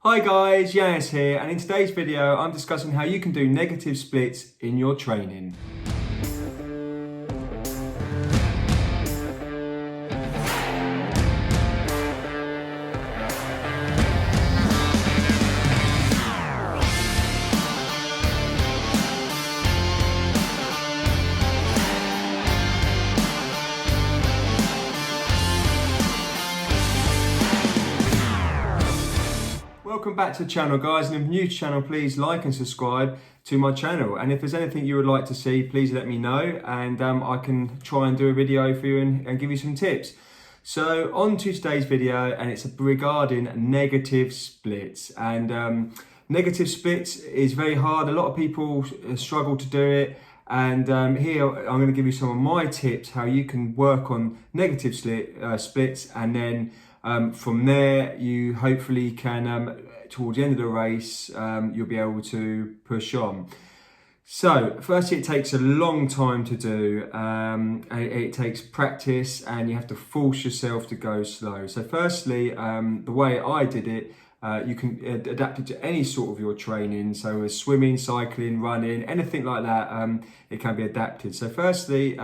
Hi guys, Yiannis here, and in today's video I'm discussing how you can do negative splits in your training. Welcome back to the channel guys, and if you're new to the channel, please like and subscribe to my channel, and if there's anything you would like to see, please let me know, and I can try and do a video for you and give you some tips. So on to today's video, and it's regarding negative splits. And negative splits is very hard. A lot of people struggle to do it, and here I'm going to give you some of my tips how you can work on negative splits, and then from there you hopefully can towards the end of the race you'll be able to push on. So firstly, it takes a long time to do. It takes practice, and you have to force yourself to go slow. So firstly, the way I did it, you can adapt it to any sort of your training. So as swimming, cycling, running, anything like that, it can be adapted. So firstly,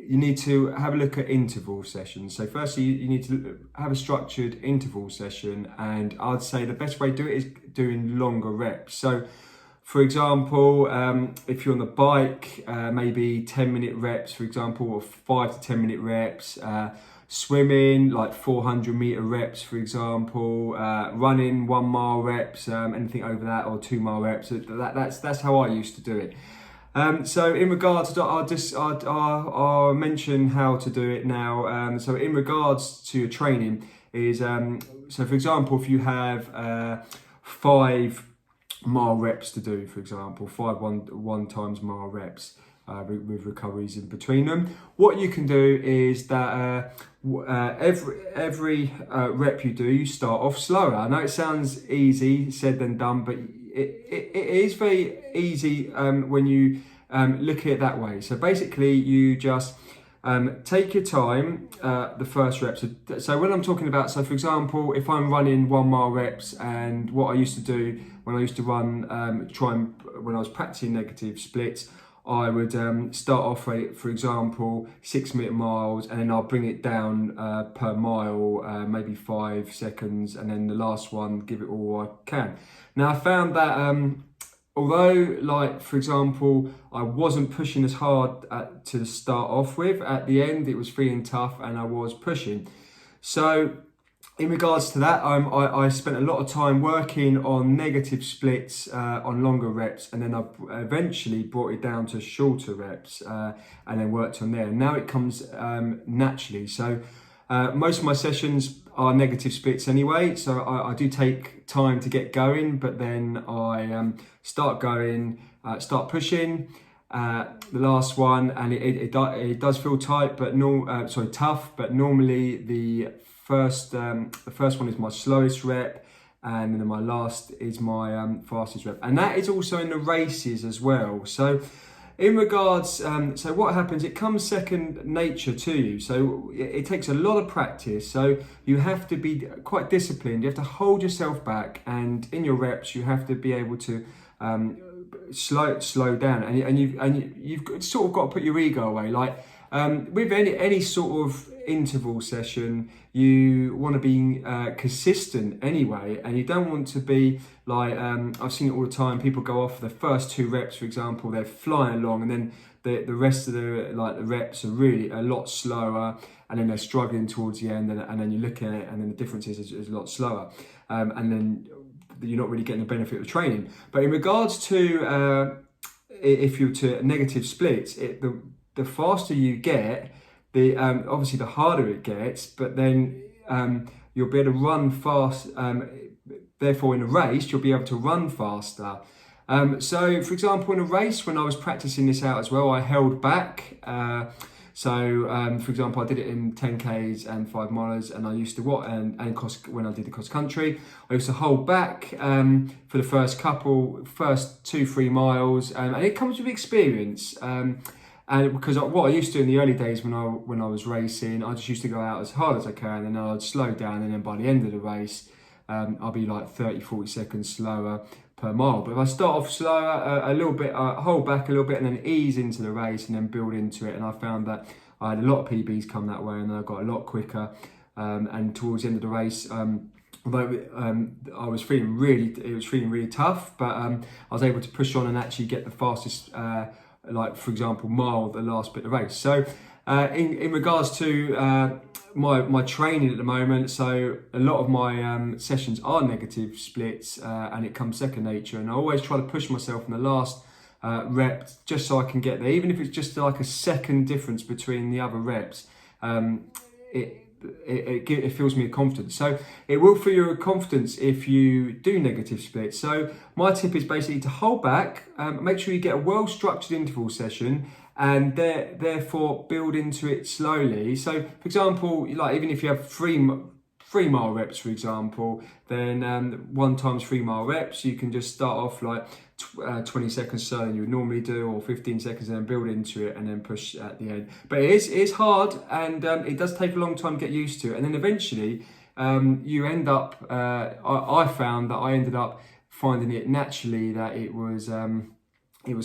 you need to have a look at interval sessions. So firstly, you need to have a structured interval session, and I'd say the best way to do it is doing longer reps. So for example, if you're on the bike, maybe 10-minute reps, for example, or 5 to 10 minute reps. Swimming, like 400-meter reps, for example. Running 1 mile reps, anything over that, or 2 mile reps. That's how I used to do it. So in regards to, I'll mention how to do it now. So in regards to your training is, so for example, if you have 5 mile reps to do, for example, 5 one times mile reps, with recoveries in between them. What you can do is that every rep you do, you start off slower. I know it sounds easy said than done, but it is very easy when you look at it that way. So basically, you just take your time, the first reps. So when I'm talking about, so for example, if I'm running 1 mile reps, and what I used to do when I used to run, when I was practicing negative splits, I would start off, for example, 6-minute miles, and then I'll bring it down per mile, maybe 5 seconds, and then the last one, give it all I can. Now I found that although, like, for example, I wasn't pushing as hard to start off with, at the end it was feeling tough and I was pushing. So in regards to that, I spent a lot of time working on negative splits on longer reps, and then I eventually brought it down to shorter reps and then worked on there. Now it comes naturally. So most of my sessions are negative splits anyway, so I do take time to get going, but then I start going, start pushing. The last one, and it does feel tight, but tough. But normally the first one is my slowest rep, and then my last is my fastest rep, and that is also in the races as well. So in regards, so what happens, it comes second nature to you. So it takes a lot of practice. So you have to be quite disciplined. You have to hold yourself back, and in your reps, you have to be able to slow down, and you've sort of got to put your ego away. Like with any sort of interval session, you want to be consistent anyway, and you don't want to be like, I've seen it all the time, people go off the first 2 reps, for example, they're flying along, and then the rest of the reps are really a lot slower, and then they're struggling towards the end, and then you look at it, and then the difference is a lot slower, and then you're not really getting the benefit of training. But in regards to if you're to negative splits, the faster you get, obviously the harder it gets, but then you'll be able to run fast. Therefore, in a race, you'll be able to run faster. So, for example, in a race, when I was practicing this out as well, I held back. For example, I did it in 10Ks and 5 miles, and I used to when I did the cross country, I used to hold back for the first 2-3 miles, and it comes with experience. And because what I used to do in the early days when I was racing, I just used to go out as hard as I can, and then I'd slow down, and then by the end of the race, I'll be like 30-40 seconds slower per mile. But if I start off slower, a little bit, hold back a little bit and then ease into the race and then build into it. And I found that I had a lot of PBs come that way and I got a lot quicker. And towards the end of the race, although I was feeling really tough, but I was able to push on and actually get the fastest, like for example, mile, the last bit of the race. So in regards to my training at the moment, so a lot of my sessions are negative splits, and it comes second nature, and I always try to push myself in the last rep just so I can get there, even if it's just like a second difference between the other reps. It fills me with confidence. So it will fill you with confidence if you do negative splits. So my tip is basically to hold back, make sure you get a well-structured interval session, and therefore build into it slowly. So for example, like even if you have 3 mile reps, for example, then 1 times 3 mile reps, you can just start off like 20 seconds slower than you would normally do, or 15 seconds, and then build into it and then push at the end. But it's hard, and it does take a long time to get used to it. And then eventually you end up, I found that I ended up finding it naturally, that it was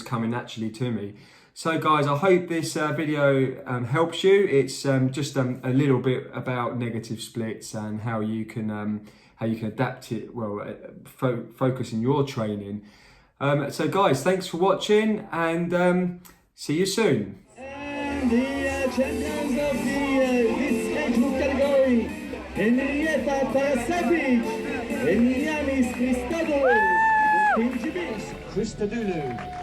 coming naturally to me. So guys, I hope this video helps you. It's just a little bit about negative splits and how you can adapt it, well, focus in your training. So guys, thanks for watching, and see you soon. And the champions of this age group category, Pacific, and Yiannis Christodoulou, Christodoulou.